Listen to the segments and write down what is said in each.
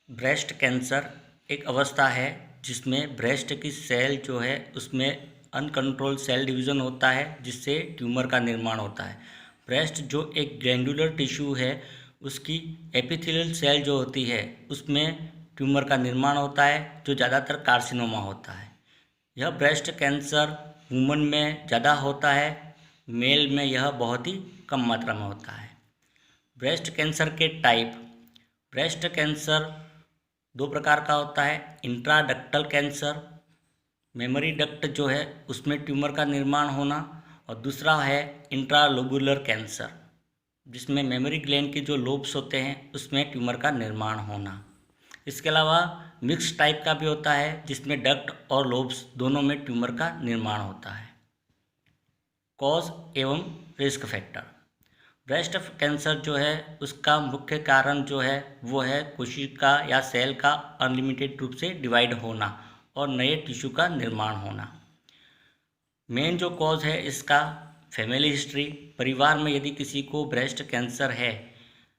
Breast cancer एक अवस्था है जिसमें ब्रेस्ट की सेल जो है उसमें अनकंट्रोल सेल डिवीज़न होता है जिससे ट्यूमर का निर्माण होता है। ब्रेस्ट जो एक ग्लैंडुलर टिश्यू है उसकी एपिथेलियल सेल जो होती है उसमें ट्यूमर का निर्माण होता है जो ज़्यादातर कार्सिनोमा होता है। यह ब्रेस्ट कैंसर वुमन में ज़्यादा होता है, मेल में यह बहुत ही कम मात्रा में होता है। ब्रेस्ट कैंसर के टाइप। ब्रेस्ट कैंसर दो प्रकार का होता है। इंट्राडक्टल कैंसर, मेमोरी डक्ट जो है उसमें ट्यूमर का निर्माण होना, और दूसरा है इंट्रालोबुलर कैंसर जिसमें मेमोरी ग्लैंड के जो लोब्स होते हैं उसमें ट्यूमर का निर्माण होना। इसके अलावा मिक्स टाइप का भी होता है जिसमें डक्ट और लोब्स दोनों में ट्यूमर का निर्माण होता है। कॉज एवं रिस्क फैक्टर। ब्रेस्ट कैंसर जो है उसका मुख्य कारण जो है वो है कोशिका या सेल का अनलिमिटेड रूप से डिवाइड होना और नए टिश्यू का निर्माण होना। मेन जो कॉज है इसका फैमिली हिस्ट्री। परिवार में यदि किसी को ब्रेस्ट कैंसर है,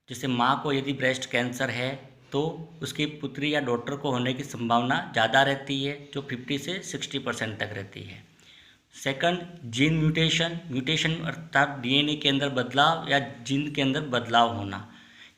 जैसे माँ को यदि ब्रेस्ट कैंसर है तो उसकी पुत्री या डॉटर को होने की संभावना ज़्यादा रहती है जो 50 से 60% तक रहती है। सेकंड, जीन म्यूटेशन अर्थात डीएनए के अंदर बदलाव या जीन के अंदर बदलाव होना।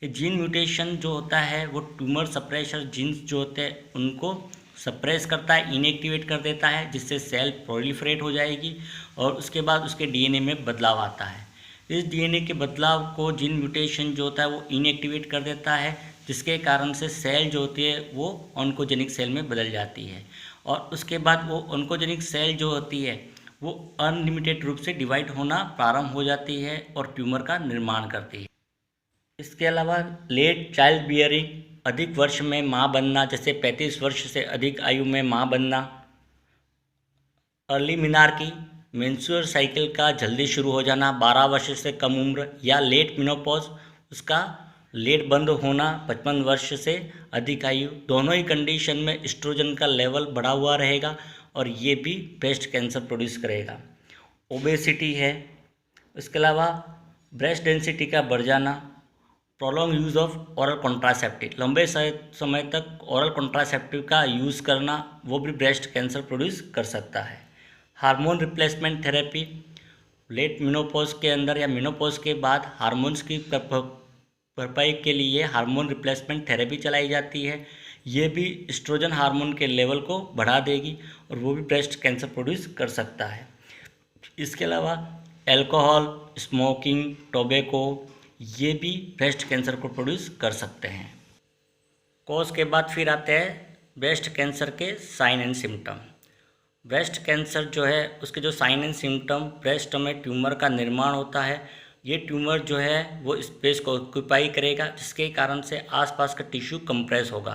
ये जीन म्यूटेशन जो होता है वो ट्यूमर सप्रेशर जीन्स जो होते हैं उनको सप्रेस करता है, इनएक्टिवेट कर देता है, जिससे सेल प्रोलिफरेट हो जाएगी और उसके बाद उसके डीएनए में बदलाव आता है। इस डीएनए के बदलाव को जीन म्यूटेशन जो होता है वो इनएक्टिवेट कर देता है, जिसके कारण से सेल जो होती है वो ऑन्कोजेनिक सेल में बदल जाती है और उसके बाद वो ऑन्कोजेनिक सेल जो होती है वो अनलिमिटेड रूप से डिवाइड होना प्रारंभ हो जाती है और ट्यूमर का निर्माण करती है। इसके अलावा लेट चाइल्ड बियरिंग, अधिक वर्ष में माँ बनना, जैसे 35 वर्ष से अधिक आयु में माँ बनना। अर्ली मिनार्की, मेंस्ट्रुअल साइकिल का जल्दी शुरू हो जाना 12 वर्ष से कम उम्र, या लेट मिनोपॉज, उसका लेट बंद होना 55 वर्ष से अधिक आयु। दोनों ही कंडीशन में एस्ट्रोजन का लेवल बढ़ा हुआ रहेगा और ये भी ब्रेस्ट कैंसर प्रोड्यूस करेगा। ओबेसिटी है। इसके अलावा ब्रेस्ट डेंसिटी का बढ़ जाना, prolong use of oral contraceptive, लंबे समय तक ओरल कॉन्ट्रासेप्टिव का यूज़ करना वो भी ब्रेस्ट कैंसर प्रोड्यूस कर सकता है। Hormone replacement therapy, late menopause के अंदर या मिनोपॉज के बाद हार्मोन्स की भरपाई के लिए हार्मोन रिप्लेसमेंट थेरेपी चलाई जाती है। ये भी एस्ट्रोजन हार्मोन के लेवल को बढ़ा देगी और वो भी ब्रेस्ट कैंसर प्रोड्यूस कर सकता है। इसके अलावा अल्कोहल, स्मोकिंग, टोबैको, ये भी ब्रेस्ट कैंसर को प्रोड्यूस कर सकते हैं। कॉज के बाद फिर आते हैं ब्रेस्ट कैंसर के sign and symptom. Breast cancer जो है उसके जो साइन एंड सिम्टम, ब्रेस्ट में ट्यूमर का निर्माण होता है। ये ट्यूमर जो है वो स्पेस को ऑक्यूपाई करेगा जिसके कारण से आसपास का टिश्यू कंप्रेस होगा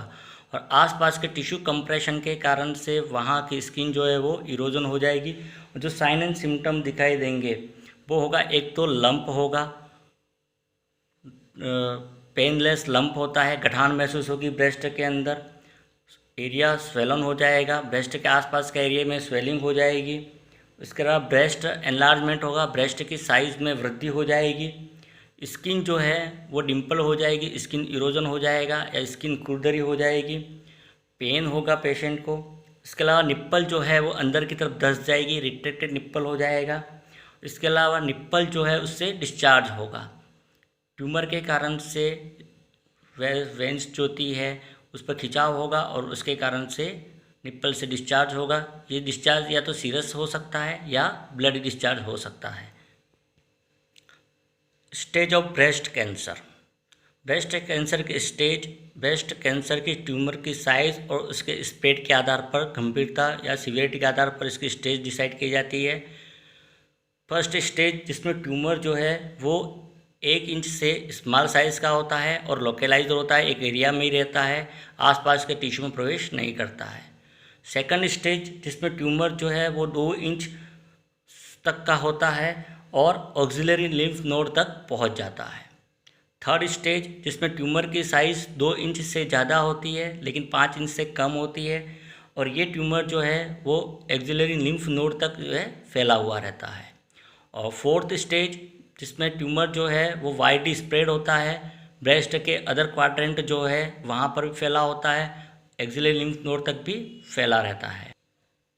और आसपास के टिश्यू कंप्रेशन के कारण से वहाँ की स्किन जो है वो इरोजन हो जाएगी। और जो साइन एंड सिम्टम दिखाई देंगे वो होगा, एक तो लंप होगा, पेनलेस लंप होता है, गठान महसूस होगी ब्रेस्ट के अंदर, एरिया स्वेलन हो जाएगा, ब्रेस्ट के आसपास के एरिया में स्वेलिंग हो जाएगी। इसके अलावा ब्रेस्ट एनलार्जमेंट होगा, ब्रेस्ट की साइज़ में वृद्धि हो जाएगी, स्किन जो है वो डिम्पल हो जाएगी, स्किन इरोजन हो जाएगा या स्किन खुरदरी हो जाएगी, पेन होगा पेशेंट को। इसके अलावा निप्पल जो है वो अंदर की तरफ धंस जाएगी, रिट्रैक्टेड निप्पल हो जाएगा। इसके अलावा निप्पल जो है उससे डिस्चार्ज होगा। ट्यूमर के कारण से वेंस जो होती है उस पर खिंचाव होगा और उसके कारण से निप्पल से डिस्चार्ज होगा। ये डिस्चार्ज या तो सीरस हो सकता है या ब्लड डिस्चार्ज हो सकता है। Stage of breast cancer. Breast cancer के स्टेज ब्रेस्ट कैंसर की ट्यूमर की साइज़ और उसके स्प्रेड के आधार पर गंभीरता या सीवियरिटी के आधार पर इसकी स्टेज डिसाइड की जाती है। फर्स्ट स्टेज जिसमें ट्यूमर जो है वो 1 इंच से स्मॉल साइज़ का होता है और लोकेलाइज होता है, एक एरिया में ही रहता है, आसपास के टिश्यू में प्रवेश नहीं करता है। सेकंड स्टेज जिसमें ट्यूमर जो है वो 2 इंच तक का होता है और ऑक्सिलरी लिम्फ नोड तक पहुंच जाता है। थर्ड स्टेज जिसमें ट्यूमर की साइज़ 2 इंच से ज़्यादा होती है लेकिन 5 इंच से कम होती है और ये ट्यूमर जो है वो एक्सिलरी लिम्फ नोड तक जो है फैला हुआ रहता है। और फोर्थ स्टेज जिसमें ट्यूमर जो है वो वाइडली स्प्रेड होता है, ब्रेस्ट के अदर क्वाड्रेंट जो है वहाँ पर भी फैला होता है, एक्सिलरी लिम्फ नोड तक भी फैला रहता है।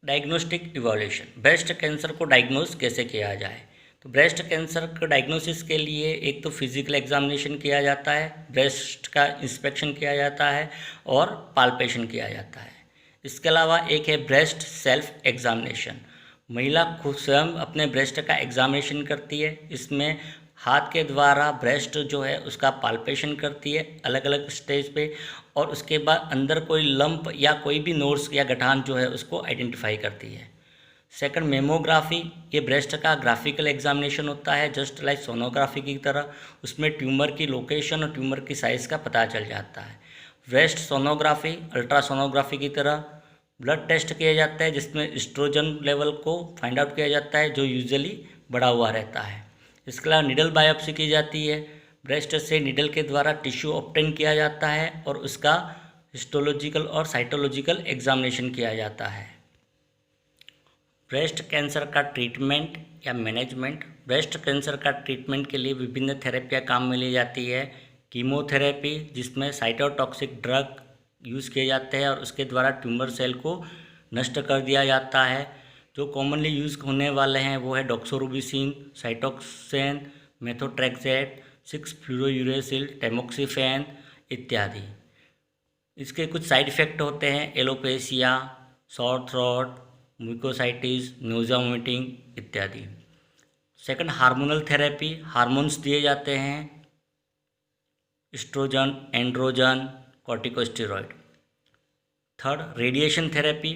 डायग्नोस्टिक इवोल्यूशन, ब्रेस्ट कैंसर को डायग्नोस कैसे किया जाए? तो ब्रेस्ट कैंसर का डायग्नोसिस के लिए एक तो फिजिकल एग्जामिनेशन किया जाता है, ब्रेस्ट का इंस्पेक्शन किया जाता है और पाल्पेशन किया जाता है। इसके अलावा एक है ब्रेस्ट सेल्फ एग्जामिनेशन। महिला खुद स्वयं अपने ब्रेस्ट का एग्जामिनेशन करती है। इसमें हाथ के द्वारा ब्रेस्ट जो है उसका पाल्पेशन करती है अलग अलग स्टेज पे, और उसके बाद अंदर कोई लंप या कोई भी नोड्स या गठान जो है उसको आइडेंटिफाई करती है। सेकंड, मेमोग्राफी, ये ब्रेस्ट का ग्राफिकल एग्जामिनेशन होता है जस्ट लाइक सोनोग्राफी की तरह। उसमें ट्यूमर की लोकेशन और ट्यूमर की साइज़ का पता चल जाता है। ब्रेस्ट सोनोग्राफी अल्ट्रासोनोग्राफी की तरह ब्लड टेस्ट किया जाता है जिसमें एस्ट्रोजन लेवल को फाइंड आउट किया जाता है जो यूजुअली बढ़ा हुआ रहता है। इसके अलावा निडल बायोप्सी की जाती है। ब्रेस्ट से निडल के द्वारा टिश्यू ऑब्टेन किया जाता है और उसका हिस्टोलॉजिकल और साइटोलॉजिकल एग्जामिनेशन किया जाता है। ब्रेस्ट कैंसर का ट्रीटमेंट या मैनेजमेंट, ब्रेस्ट कैंसर का ट्रीटमेंट के लिए विभिन्न थेरेपियाँ काम में ली जाती है। कीमोथेरेपी, जिसमें साइटोटॉक्सिक ड्रग यूज़ किए जाते हैं और उसके द्वारा ट्यूमर सेल को नष्ट कर दिया जाता है। जो कॉमनली यूज़ होने वाले हैं वो है डॉक्सोरुबिसिन, साइटोक्सेन, मेथोट्रेक्सेट, 6-फ्लूरोयूरेसिल, टैमोक्सिफेन इत्यादि। इसके कुछ साइड इफ़ेक्ट होते हैं, alopecia, sore throat, mucositis, nausea, vomiting इत्यादि। सेकंड, हार्मोनल थेरेपी, हार्मोन्स दिए जाते हैं, oestrogen, androgen, corticosteroid. Third, radiation therapy,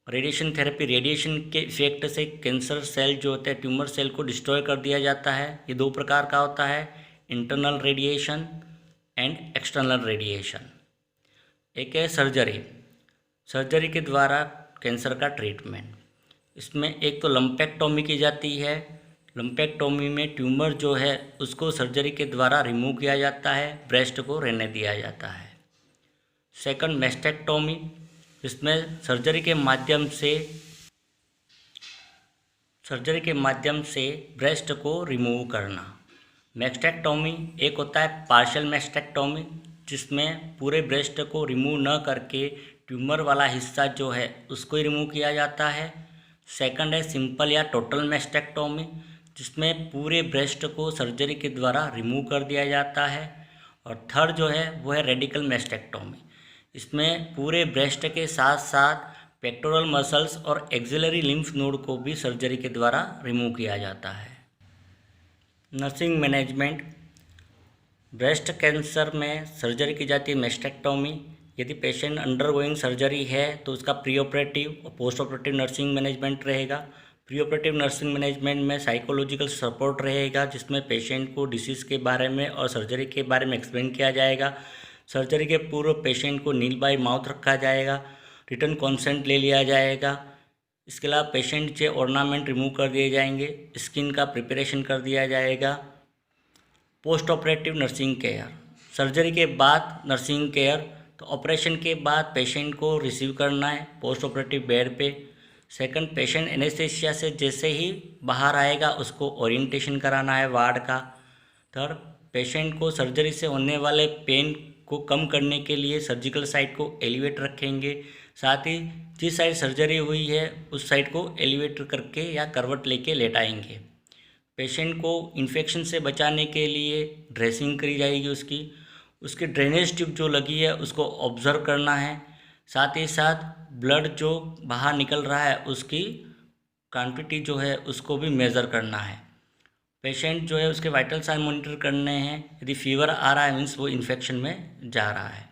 radiation के इफेक्ट से कैंसर सेल जो होते हैं ट्यूमर सेल को डिस्ट्रॉय कर दिया जाता है। ये दो प्रकार का होता है, internal radiation and external radiation. एक है सर्जरी, सर्जरी के द्वारा कैंसर का ट्रीटमेंट। इसमें एक तो लंपेक्टोमी की जाती है। लंपेक्टोमी में ट्यूमर जो है उसको सर्जरी के द्वारा रिमूव किया जाता है, ब्रेस्ट को रहने दिया जाता है। सेकंड, मैस्टेक्टोमी, इसमें सर्जरी के माध्यम से ब्रेस्ट को रिमूव करना। मैस्टेक्टोमी एक होता है पार्शियल मैस्टेक्टोमी, जिसमें पूरे ब्रेस्ट को रिमूव न करके ट्यूमर वाला हिस्सा जो है उसको ही रिमूव किया जाता है। सेकंड है सिंपल या टोटल मैस्टेक्टोमी, जिसमें पूरे ब्रेस्ट को सर्जरी के द्वारा रिमूव कर दिया जाता है। और थर्ड जो है वो है रेडिकल मैस्टेक्टोमी, इसमें पूरे ब्रेस्ट के साथ साथ पेक्टोरल मसल्स और एक्सिलरी लिम्फ नोड को भी सर्जरी के द्वारा रिमूव किया जाता है। नर्सिंग मैनेजमेंट, ब्रेस्ट कैंसर में सर्जरी की जाती है मैस्टेक्टोमी। यदि पेशेंट अंडरगोइंग सर्जरी है तो उसका प्री ऑपरेटिव और पोस्ट ऑपरेटिव नर्सिंग मैनेजमेंट रहेगा। प्री ऑपरेटिव नर्सिंग मैनेजमेंट में साइकोलॉजिकल सपोर्ट रहेगा, जिसमें पेशेंट को डिसीज़ के बारे में और सर्जरी के बारे में एक्सप्लेन किया जाएगा। सर्जरी के पूर्व पेशेंट को नील बाय माउथ रखा जाएगा, रिटर्न कॉन्सेंट ले लिया जाएगा। इसके अलावा पेशेंट से ऑर्नामेंट रिमूव कर दिए जाएंगे, स्किन का प्रिपरेशन कर दिया जाएगा। Post operative nursing care, surgery के बाद नर्सिंग केयर, तो ऑपरेशन के बाद पेशेंट को रिसीव करना है पोस्ट ऑपरेटिव बेड पे। सेकंड, पेशेंट एनेस्थीसिया से जैसे ही बाहर आएगा उसको ओरिएंटेशन कराना है वार्ड का। थर्ड, पेशेंट को सर्जरी से होने वाले पेन को कम करने के लिए सर्जिकल साइट को एलिवेट रखेंगे। साथ ही जिस साइड सर्जरी हुई है उस साइड को एलिवेट करके या करवट लेके लेटाएंगे। पेशेंट को इन्फेक्शन से बचाने के लिए ड्रेसिंग करी जाएगी, उसकी ड्रेनेज ट्यूब जो लगी है उसको ऑब्जर्व करना है। साथ ही साथ ब्लड जो बाहर निकल रहा है उसकी क्वांटिटी जो है उसको भी मेज़र करना है। पेशेंट जो है उसके वाइटल साइन मॉनिटर करने हैं, यदि फीवर आ रहा है मीन्स वो इन्फेक्शन में जा रहा है।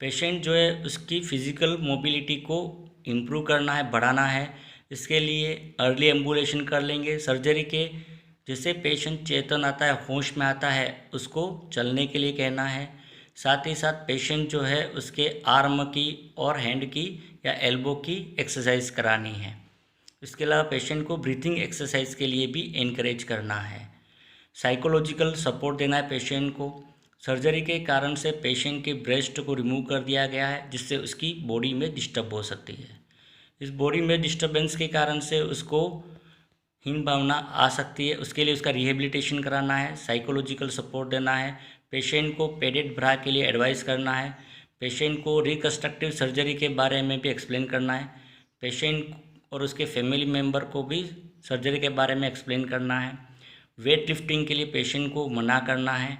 पेशेंट जो है उसकी फ़िज़िकल मोबिलिटी को इम्प्रूव करना है, बढ़ाना है। इसके लिए अर्ली एम्बुलेशन कर लेंगे। सर्जरी के जैसे पेशेंट चेतन आता है, होश में आता है, उसको चलने के लिए कहना है। साथ ही साथ पेशेंट जो है उसके आर्म की और हैंड की या एल्बो की एक्सरसाइज करानी है। इसके अलावा पेशेंट को ब्रीथिंग एक्सरसाइज के लिए भी एनकरेज करना है। साइकोलॉजिकल सपोर्ट देना है पेशेंट को। सर्जरी के कारण से पेशेंट के ब्रेस्ट को रिमूव कर दिया गया है, जिससे उसकी बॉडी में डिस्टर्ब हो सकती है। इस बॉडी में डिस्टर्बेंस के कारण से उसको हीन भावना आ सकती है। उसके लिए उसका रिहेबिलिटेशन कराना है, साइकोलॉजिकल सपोर्ट देना है। पेशेंट को पेडेड ब्रा के लिए एडवाइस करना है, पेशेंट को रिकंस्ट्रक्टिव सर्जरी के बारे में भी एक्सप्लेन करना है, पेशेंट और उसके फैमिली मेम्बर को भी सर्जरी के बारे में एक्सप्लेन करना है, वेट लिफ्टिंग के लिए पेशेंट को मना करना है,